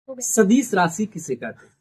सदिश राशि किसे कहते हैं?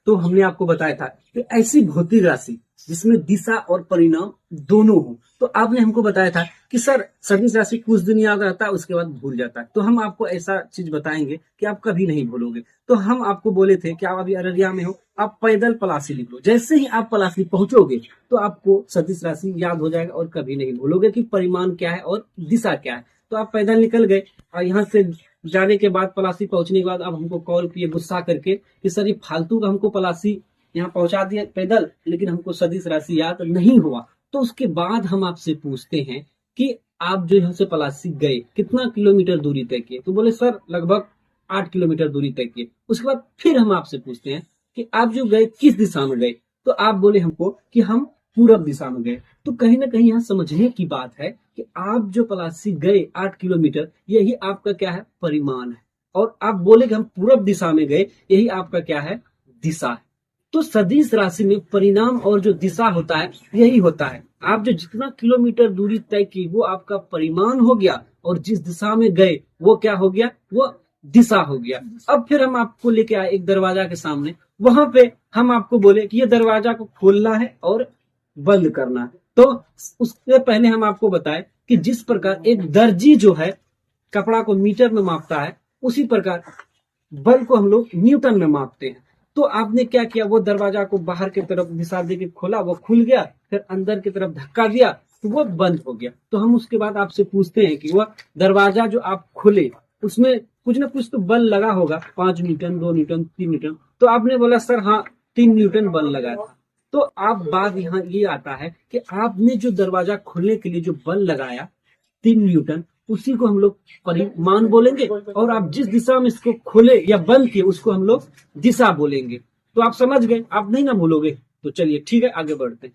तो हमने आपको बताया था कि ऐसी भौतिक राशि जिसमें दिशा और परिणाम दोनों हो। तो आपने हमको बताया था कि सर सदिश राशि कुछ दिन याद रहता है, उसके बाद भूल जाता है। तो हम आपको ऐसा चीज बताएंगे कि आप कभी नहीं भूलोगे। तो हम आपको बोले थे कि आप अभी अररिया में हो, आप पैदल पलासी लिख लो। जैसे ही आप पलासी पहुंचोगे तो आपको सदिश राशि याद हो जाएगा और कभी नहीं भूलोगे कि परिमाण क्या है और दिशा क्या है। तो आप पैदल निकल गए और यहाँ से जाने के बाद, पलासी पहुंचने के बाद अब हमको कॉल किए गुस्सा करके कि सर ये फालतू का हमको पलासी यहाँ पहुंचा दिया पैदल, लेकिन हमको सदिश राशि याद नहीं हुआ। तो उसके बाद हम आपसे पूछते हैं कि आप जो यहाँ से पलासी गए कितना किलोमीटर दूरी तय किए? तो बोले सर लगभग 8 किलोमीटर दूरी तय किए। उसके बाद फिर हम आपसे पूछते हैं कि आप जो गए किस दिशा में गए? तो आप बोले हमको कि हम पूरब दिशा में गए। तो कहीं ना कहीं यहाँ समझने की बात है कि आप जो पलासी गए 8 किलोमीटर, यही आपका क्या है? परिमाण है। और आप बोले कि हम पूरब दिशा में गए, यही आपका क्या है? दिशा है। तो सदिश राशि में परिणाम और जो दिशा होता है यही होता है। आप जो जितना किलोमीटर दूरी तय की वो आपका परिमाण हो गया, और जिस दिशा में गए वो क्या हो गया? वो दिशा हो गया। अब फिर हम आपको लेके आए एक दरवाजा के सामने। वहां पे हम आपको बोले कि ये दरवाजा को खोलना है और बंद करना है। तो उससे पहले हम आपको बताएं कि जिस प्रकार एक दर्जी जो है कपड़ा को मीटर में मापता है, उसी प्रकार बल को हम लोग न्यूटन में मापते हैं। तो आपने क्या किया? वो दरवाजा को बाहर की तरफ दिशा दे के खोला, वो खुल गया। फिर अंदर की तरफ धक्का दिया तो वो बंद हो गया। तो हम उसके बाद आपसे पूछते हैं कि वह दरवाजा जो आप खोले उसमें कुछ ना कुछ तो बल लगा होगा, 5 न्यूटन, 2 न्यूटन, 3 न्यूटन। तो आपने बोला सर हाँ 3 न्यूटन बल लगा था। तो आप बात यहाँ ये आता है कि आपने जो दरवाजा खोलने के लिए जो बल लगाया 3 न्यूटन, उसी को हम लोग परिमाण बोलेंगे। और आप जिस दिशा में इसको खोले या बंद किए उसको हम लोग दिशा बोलेंगे। तो आप समझ गए, आप नहीं ना भूलोगे। तो चलिए ठीक है, आगे बढ़ते हैं।